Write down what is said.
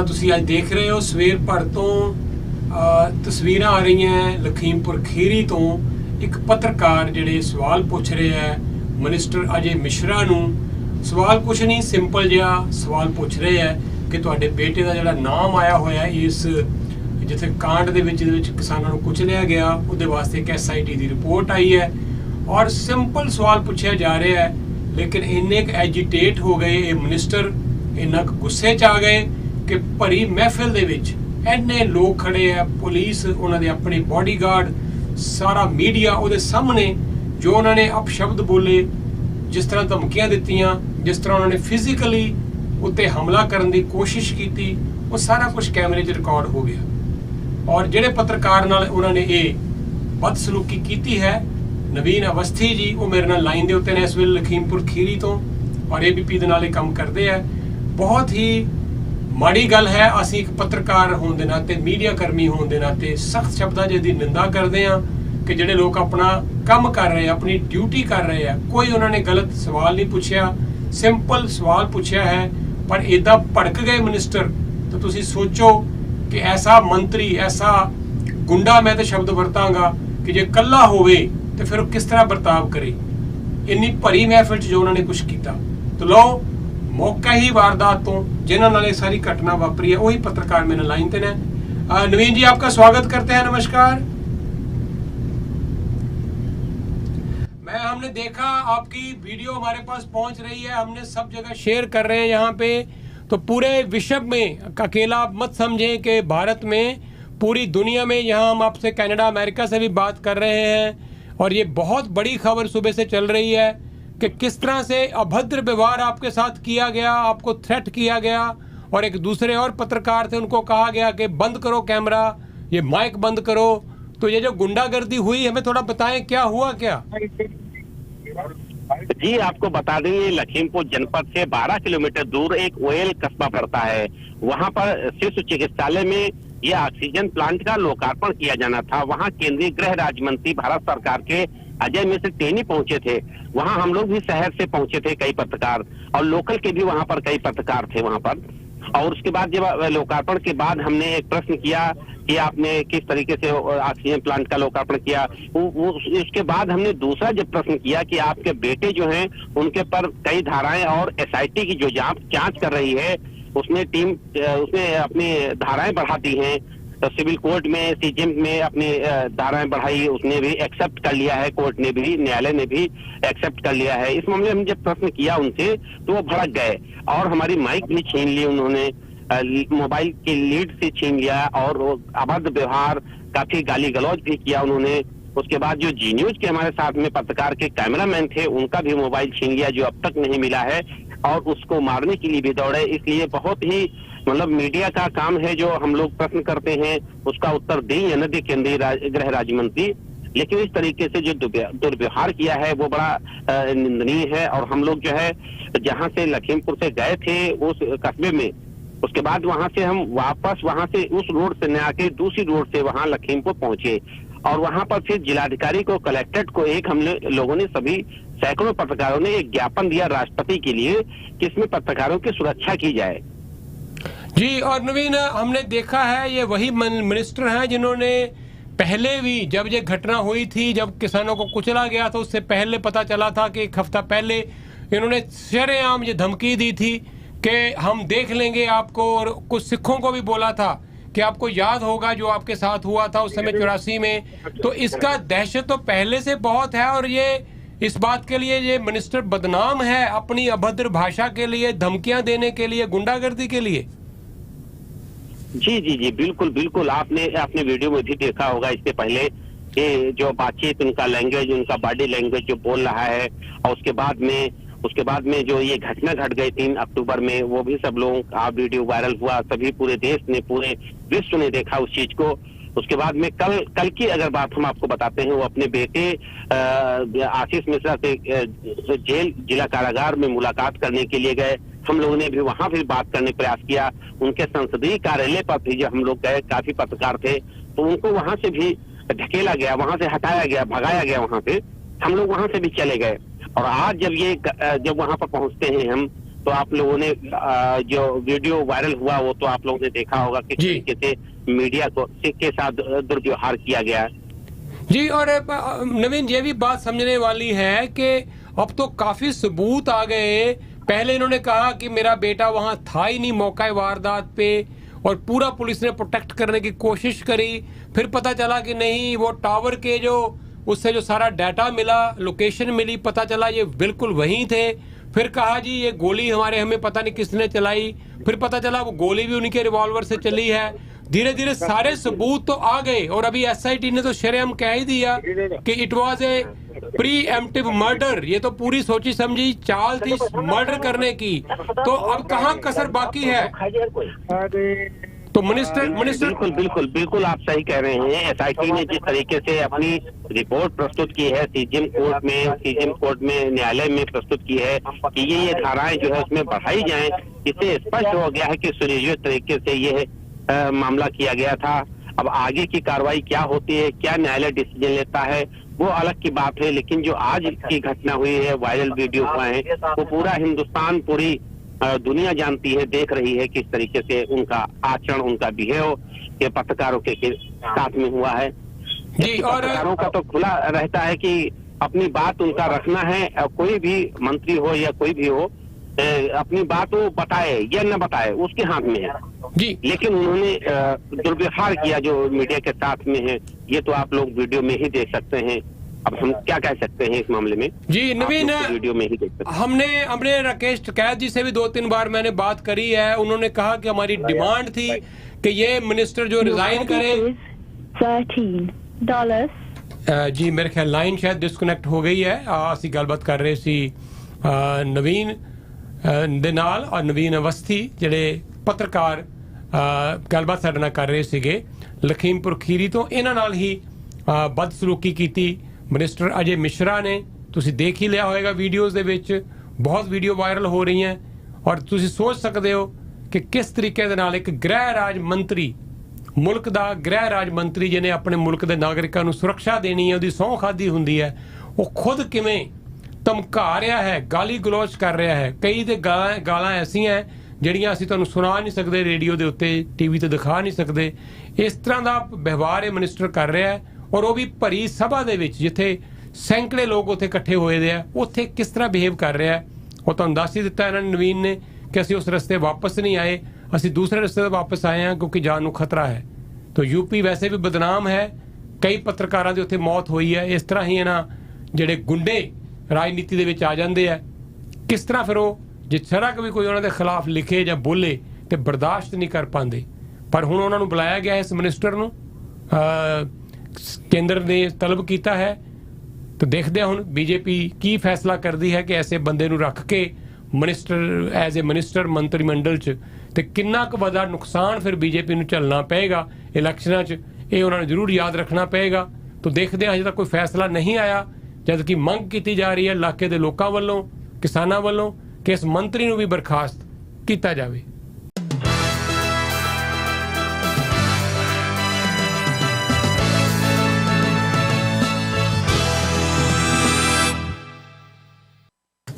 ਤੁਸੀਂ ਅੱਜ ਦੇਖ ਰਹੇ ਹੋ ਸਵੇਰ ਭਰ ਤੋਂ ਤਸਵੀਰਾਂ ਆ ਰਹੀਆਂ ਲਖੀਮਪੁਰ ਖੀਰੀ ਤੋਂ ਇੱਕ ਪੱਤਰਕਾਰ ਜਿਹੜੇ ਸਵਾਲ ਪੁੱਛ ਰਹੇ ਹੈ ਮਿਨਿਸਟਰ ਅਜੇ ਮਿਸ਼ਰਾ ਨੂੰ। ਸਵਾਲ ਕੁਛ ਨਹੀਂ, ਸਿੰਪਲ ਜਿਹਾ ਸਵਾਲ ਪੁੱਛ ਰਹੇ ਹੈ ਕਿ ਤੁਹਾਡੇ ਬੇਟੇ ਦਾ ਜਿਹੜਾ ਨਾਮ ਆਇਆ ਹੋਇਆ ਇਸ ਜਿੱਥੇ ਕਾਂਡ ਦੇ ਵਿੱਚ ਕਿਸਾਨਾਂ ਨੂੰ ਕੁਚਲਿਆ ਗਿਆ ਉਹਦੇ ਵਾਸਤੇ ਇੱਕ SIT ਦੀ ਰਿਪੋਰਟ ਆਈ ਹੈ ਔਰ ਸਿੰਪਲ ਸਵਾਲ ਪੁੱਛਿਆ ਜਾ ਰਿਹਾ ਹੈ। ਲੇਕਿਨ ਇੰਨੇ ਕੁ ਐਜੀਟੇਟ ਹੋ ਗਏ ਇਹ ਮਿਨਿਸਟਰ, ਇੰਨਾ ਕੁ ਗੁੱਸੇ 'ਚ ਆ ਗਏ ਕਿ ਭਰੀ ਮਹਿਫਿਲ ਦੇ ਵਿੱਚ ਇੰਨੇ ਲੋਕ ਖੜੇ ਆ, ਪੁਲਿਸ, ਉਹਨਾਂ ਦੇ ਆਪਣੇ ਬਾਡੀਗਾਰਡ, ਸਾਰਾ ਮੀਡੀਆ ਉਹਦੇ ਸਾਹਮਣੇ ਜੋ ਉਹਨਾਂ ਨੇ ਅਪਸ਼ਬਦ ਬੋਲੇ, ਜਿਸ ਤਰ੍ਹਾਂ ਧਮਕੀਆਂ ਦਿੱਤੀਆਂ, ਜਿਸ ਤਰ੍ਹਾਂ ਉਹਨਾਂ ਨੇ ਫਿਜ਼ੀਕਲੀ ਉੱਤੇ ਹਮਲਾ ਕਰਨ ਦੀ ਕੋਸ਼ਿਸ਼ ਕੀਤੀ, ਉਹ ਸਾਰਾ ਕੁਝ ਕੈਮਰੇ 'ਚ ਰਿਕਾਰਡ ਹੋ ਗਿਆ। ਔਰ ਜਿਹੜੇ ਪੱਤਰਕਾਰ ਨਾਲ ਉਹਨਾਂ ਨੇ ਇਹ ਬਦਸਲੂਕੀ ਕੀਤੀ ਹੈ, ਨਵੀਨ ਅਵਸਥੀ ਜੀ, ਉਹ ਮੇਰੇ ਨਾਲ ਲਾਈਨ ਦੇ ਉੱਤੇ ਨੇ ਇਸ ਵੇਲੇ ਲਖੀਮਪੁਰ ਖੀਰੀ ਤੋਂ ਔਰ ABP ਦੇ ਨਾਲ ਇਹ ਕੰਮ ਕਰਦੇ ਆ। ਬਹੁਤ ਹੀ ਮਾੜੀ ਗੱਲ ਹੈ। ਅਸੀਂ ਇੱਕ ਪੱਤਰਕਾਰ ਹੋਣ ਦੇ ਨਾਤੇ, ਮੀਡੀਆ ਕਰਮੀ ਹੋਣ ਦੇ ਨਾਤੇ ਸਖਤ ਸ਼ਬਦਾਂ 'ਚ ਇਹਦੀ ਨਿੰਦਾ ਕਰਦੇ ਹਾਂ ਕਿ ਜਿਹੜੇ ਲੋਕ ਆਪਣਾ ਕੰਮ ਕਰ ਰਹੇ ਆ, ਆਪਣੀ ਡਿਊਟੀ ਕਰ ਰਹੇ ਆ, ਕੋਈ ਉਹਨਾਂ ਨੇ ਗਲਤ ਸਵਾਲ ਨਹੀਂ ਪੁੱਛਿਆ, ਸਿੰਪਲ ਸਵਾਲ ਪੁੱਛਿਆ ਹੈ। ਪਰ ਇੱਦਾਂ ਭੜਕ ਗਏ ਮਿਨਿਸਟਰ ਤਾਂ ਤੁਸੀਂ ਸੋਚੋ ਕਿ ਐਸਾ ਮੰਤਰੀ, ਐਸਾ ਗੁੰਡਾ, ਮੈਂ ਤਾਂ ਸ਼ਬਦ ਵਰਤਾਂਗਾ ਕਿ ਜੇ ਕੱਲਾ ਹੋਵੇ ਤੇ ਫਿਰ ਉਹ ਕਿਸ ਤਰ੍ਹਾਂ ਵਰਤਾਵ ਕਰੇ। ਇੰਨੀ ਭਰੀ ਮਹਿਫਿਲ 'ਚ ਜੋ ਉਹਨਾਂ ਨੇ ਕੁਝ ਕੀਤਾ। ਤਾਂ ਲਓ, मौका ही वारदात तो जिन्होंने नाल सारी घटना वापरी है वही पत्रकार मेरे लाइन पे ने। नवीन जी, आपका स्वागत करते हैं, नमस्कार। हमने देखा आपकी वीडियो हमारे पास पहुंच रही है, हमने सब जगह शेयर कर रहे हैं यहाँ पे। तो पूरे विश्व में अकेला मत समझें कि भारत में, पूरी दुनिया में, यहाँ हम आपसे कनाडा, अमेरिका से भी बात कर रहे हैं और ये बहुत बड़ी खबर सुबह से चल रही है कि किस तरह से अभद्र व्यवहार आपके साथ किया गया, आपको थ्रेट किया गया और एक दूसरे और पत्रकार थे उनको कहा गया कि बंद करो कैमरा, ये माइक बंद करो। तो ये जो गुंडागर्दी हुई, हमें थोड़ा बताएं क्या हुआ क्या? जी, आपको बता दें ये लखीमपुर जनपद से 12 किलोमीटर दूर एक ओयल कस्बा पड़ता है। वहां पर शिशु चिकित्सालय में ये ऑक्सीजन प्लांट का लोकार्पण किया जाना था। वहां केंद्रीय गृह राज्य मंत्री भारत सरकार के अजय मिश्र टेनी पहुंचे थे। वहां हम लोग भी शहर से पहुंचे थे, कई पत्रकार, और लोकल के भी वहां पर कई पत्रकार थे वहां पर। और उसके बाद जब लोकार्पण के बाद हमने एक प्रश्न किया कि आपने किस तरीके से ऑक्सीजन प्लांट का लोकार्पण किया। उसके बाद हमने दूसरा जब प्रश्न किया कि आपके बेटे जो हैं उनके पर कई धाराएं और SIT की जो जांच कर रही है उसने अपनी धाराएं बढ़ा दी हैं। तो सिविल कोर्ट में, CJM में अपनी धाराएं बढ़ाई, उसने भी एक्सेप्ट कर लिया है, कोर्ट ने भी, न्यायालय ने भी एक्सेप्ट कर लिया है। इस मामले में जब प्रश्न किया उनसे तो वो भड़क गए और हमारी माइक भी छीन ली उन्होंने, मोबाइल की लीड से छीन लिया और अभद्र व्यवहार, काफी गाली गलौज भी किया उन्होंने। उसके बाद जो जी न्यूज के हमारे साथ में पत्रकार के कैमरामैन थे उनका भी मोबाइल छीन लिया, जो अब तक नहीं मिला है, और उसको मारने के लिए भी दौड़े। इसलिए बहुत ही मतलब मीडिया का काम है, जो हम लोग प्रश्न करते हैं उसका उत्तर दें या न दें केंद्रीय गृह राज्य मंत्री, लेकिन इस तरीके से जो दुर्व्यवहार किया है वो बड़ा निंदनीय है। और हम लोग जो है जहां से लखीमपुर से गए थे उस कस्बे में, उसके बाद वहां से हम वापस वहां से उस रोड से न आके दूसरी रोड से वहां लखीमपुर पहुंचे और वहां पर फिर जिलाधिकारी को, कलेक्ट्रेट को एक हम लोगों ने, सभी सैकड़ों पत्रकारों ने एक ज्ञापन दिया राष्ट्रपति के लिए कि इसमें पत्रकारों की सुरक्षा की जाए। जी, और नवीन, हमने देखा है ये वही मिनिस्टर हैं जिन्होंने पहले भी, जब ये घटना हुई थी, जब किसानों को कुचला गया था, उससे पहले पता चला था कि एक हफ्ता पहले इन्होंने शरेआम ये धमकी दी थी कि हम देख लेंगे आपको, और कुछ सिखों को भी बोला था कि आपको याद होगा जो आपके साथ हुआ था उस समय 84 में। तो इसका दहशत तो पहले से बहुत है और ये इस बात के लिए ये मिनिस्टर बदनाम है, अपनी अभद्र भाषा के लिए, धमकियां देने के लिए, गुंडागर्दी के लिए। जी जी जी, बिल्कुल बिल्कुल, आपने वीडियो में भी देखा होगा इससे पहले कि जो बातचीत, उनका लैंग्वेज, उनका बॉडी लैंग्वेज जो बोल रहा है, और उसके बाद में जो ये घटना घट गई 3 अक्टूबर में, वो भी सब लोगों का वीडियो वायरल हुआ, सभी पूरे देश ने, पूरे विश्व ने देखा उस चीज को। उसके बाद में कल की अगर बात हम आपको बताते हैं, वो अपने बेटे आशीष मिश्रा से जिला कारागार में मुलाकात करने के लिए गए। हम लोगों ने भी वहां भी बात करने प्रयास किया। उनके संसदीय कार्यालय पर भी जब हम लोग गए, काफी पत्रकार थे, तो उनको वहां से भी ढकेला गया, वहां से हटाया गया, भगाया गया, वहां से हम लोग वहां से भी चले गए। और आज जब वहां पर पहुंचते हैं हम, तो आप लोगों ने जो वीडियो वायरल हुआ वो तो आप लोगों ने देखा होगा किस तरीके से मीडिया को के साथ दुर्व्यवहार किया गया है। जी, और नवीन ये भी बात समझने वाली है कि अब तो काफी सबूत आ गए। पहले इन्होंने कहा कि मेरा बेटा वहां था ही नहीं मौका वारदात पे, और पूरा पुलिस ने प्रोटेक्ट करने की कोशिश करी। फिर पता चला कि नहीं, वो टावर के जो उससे जो सारा डाटा मिला, लोकेशन मिली, पता चला ये बिल्कुल वहीं थे। फिर कहा जी ये गोली हमें पता नहीं किसने चलाई। फिर पता चला वो गोली भी उन्हीं के रिवॉल्वर से चली है। धीरे धीरे सारे सबूत तो आ गए, और अभी एसआईटी ने तो शरेआम कह ही दिया कि it was a pre emptive murder. ये तो पूरी सोची समझी चाल थी मर्डर करने की। तो अब कहाँ कसर बाकी है? तो मिनिस्टर बिल्कुल आप सही कह रहे हैं। एसआईटी ने जिस तरीके से अपनी रिपोर्ट प्रस्तुत की है सीजेएम कोर्ट में न्यायालय में प्रस्तुत की है कि ये धाराएं जो है उसमें बढ़ाई जाएं, इससे स्पष्ट हो गया है कि सुनियोजित तरीके से ये मामला किया गया था। अब आगे की कार्रवाई क्या होती है, क्या न्यायालय डिसीजन लेता है, वो अलग की बात है। लेकिन जो आज की घटना हुई है, वायरल वीडियो हुआ है, वो पूरा हिंदुस्तान, पूरी दुनिया जानती है, देख रही है किस तरीके से उनका आचरण, उनका बिहेव के पत्रकारों के साथ में हुआ है। जी, और पत्रकारों का तो खुला रहता है कि अपनी बात उनका रखना है। कोई भी मंत्री हो या कोई भी हो, अपनी बात वो बताए या न बताए उसके हाथ में है जी। लेकिन उन्होंने दुर्व्यवहार किया जो मीडिया के साथ में है, ये तो आप लोग वीडियो में ही देख सकते हैं। अब हम क्या कह सकते हैं इस मामले में? जी नवीन, वीडियो में ही देख सकते हैं। हमने राकेश टिकैत जी से भी 2-3 बार मैंने बात करी है। उन्होंने कहा कि हमारी डिमांड थी कि ये मिनिस्टर जो रिजाइन करे। $13 जी मेरे ख्याल लाइन शायद डिस्कनेक्ट हो गई है। ਅਸੀਂ ਗੱਲਬਾਤ ਕਰ ਰਹੇ ਸੀ ਨਵੀਨ ਦੇ ਨਾਲ, ਔਰ ਨਵੀਨ ਅਵਸਥੀ ਜਿਹੜੇ ਪੱਤਰਕਾਰ ਗੱਲਬਾਤ ਸਾਡੇ ਨਾਲ ਕਰ ਰਹੇ ਸੀਗੇ ਲਖੀਮਪੁਰ ਖੀਰੀ ਤੋਂ। ਇਹਨਾਂ ਨਾਲ ਹੀ ਬਦਸਲੂਕੀ ਕੀਤੀ ਮਿਨਿਸਟਰ ਅਜੇ ਮਿਸ਼ਰਾ ਨੇ। ਤੁਸੀਂ ਦੇਖ ਹੀ ਲਿਆ ਹੋਵੇਗਾ ਵੀਡੀਓਜ਼ ਦੇ ਵਿੱਚ ਬਹੁਤ ਵੀਡੀਓ ਵਾਇਰਲ ਹੋ ਰਹੀਆਂ, ਔਰ ਤੁਸੀਂ ਸੋਚ ਸਕਦੇ ਹੋ ਕਿ ਕਿਸ ਤਰੀਕੇ ਦੇ ਨਾਲ ਇੱਕ ਗ੍ਰਹਿ ਰਾਜ ਮੰਤਰੀ, ਮੁਲਕ ਦਾ ਗ੍ਰਹਿ ਰਾਜ ਮੰਤਰੀ ਜਿਹਨੇ ਆਪਣੇ ਮੁਲਕ ਦੇ ਨਾਗਰਿਕਾਂ ਨੂੰ ਸੁਰੱਖਿਆ ਦੇਣੀ ਹੈ, ਉਹਦੀ ਸਹੁੰ ਖਾਧੀ ਹੁੰਦੀ ਹੈ, ਉਹ ਖੁਦ ਕਿਵੇਂ ਧਮਕਾ ਰਿਹਾ ਹੈ, ਗਾਲੀ ਗਲੋਚ ਕਰ ਰਿਹਾ ਹੈ। ਕਈ ਤੇ ਗਾਲਾਂ ਐਸੀਆਂ ਜਿਹੜੀਆਂ ਅਸੀਂ ਤੁਹਾਨੂੰ ਸੁਣਾ ਨਹੀਂ ਸਕਦੇ, ਰੇਡੀਓ ਦੇ ਉੱਤੇ, ਟੀਵੀ ਤੇ ਦਿਖਾ ਨਹੀਂ ਸਕਦੇ। ਇਸ ਤਰ੍ਹਾਂ ਦਾ ਵਿਵਹਾਰ ਇਹ ਮਿਨਿਸਟਰ ਕਰ ਰਿਹਾ ਹੈ, ਔਰ ਉਹ ਵੀ ਭਰੀ ਸਭਾ ਦੇ ਵਿੱਚ ਜਿੱਥੇ ਸੈਂਕੜੇ ਲੋਕ ਉੱਥੇ ਇਕੱਠੇ ਹੋਏ ਦੇ ਆ, ਉੱਥੇ ਕਿਸ ਤਰ੍ਹਾਂ ਬਿਹੇਵ ਕਰ ਰਿਹਾ ਹੈ ਉਹ ਤੁਹਾਨੂੰ ਦੱਸ ਹੀ ਦਿੱਤਾ ਇਹਨਾਂ ਨੇ, ਨਵੀਨ ਨੇ, ਕਿ ਅਸੀਂ ਉਸ ਰਸਤੇ ਵਾਪਸ ਨਹੀਂ ਆਏ, ਅਸੀਂ दूसरे रस्ते से वापस आए हैं क्योंकि जान ਨੂੰ खतरा है। तो यूपी वैसे भी बदनाम है, कई पत्रकारों की उत्थे मौत हुई है। इस तरह ही है ना ਜਿਹੜੇ ਗੁੰਡੇ ਰਾਜਨੀਤੀ ਦੇ ਵਿੱਚ ਆ ਜਾਂਦੇ ਆ, ਕਿਸ ਤਰ੍ਹਾਂ ਫਿਰ ਉਹ ਜੇ ਛੜਾ ਵੀ ਕੋਈ ਉਹਨਾਂ ਦੇ ਖਿਲਾਫ ਲਿਖੇ ਜਾਂ ਬੋਲੇ ਤੇ ਬਰਦਾਸ਼ਤ ਨਹੀਂ ਕਰ ਪਾਉਂਦੇ। ਪਰ ਹੁਣ ਉਹਨਾਂ ਨੂੰ ਬੁਲਾਇਆ ਗਿਆ ਇਸ ਮਿਨਿਸਟਰ ਨੂੰ, ਕੇਂਦਰ ਨੇ ਤਲਬ ਕੀਤਾ ਹੈ। तो देखते हैं ਹੁਣ बीजेपी ਕੀ फैसला करती है कि ऐसे बंदे ਨੂੰ ਰੱਖ ਕੇ ਮਿਨਿਸਟਰ ਐਜ਼ ए ਮਿਨਿਸਟਰ ਮੰਤਰੀ ਮੰਡਲ 'ਚ, ਤੇ ਕਿੰਨਾ ਕੁ ਵੱਡਾ ਨੁਕਸਾਨ ਫਿਰ बीजेपी ਨੂੰ ਝੱਲਣਾ ਪਏਗਾ ਇਲੈਕਸ਼ਨਾਂ 'ਚ, ਇਹ ਉਹਨਾਂ ਨੂੰ ਜ਼ਰੂਰ ਯਾਦ ਰੱਖਣਾ ਪਏਗਾ। तो देखते हैं, अजे तक कोई फैसला नहीं आया, जद कि मंग की जा रही है इलाके के लोगों वालों, किसानों वालों कि इस मंत्री ਨੂੰ भी बर्खास्त किया जाए।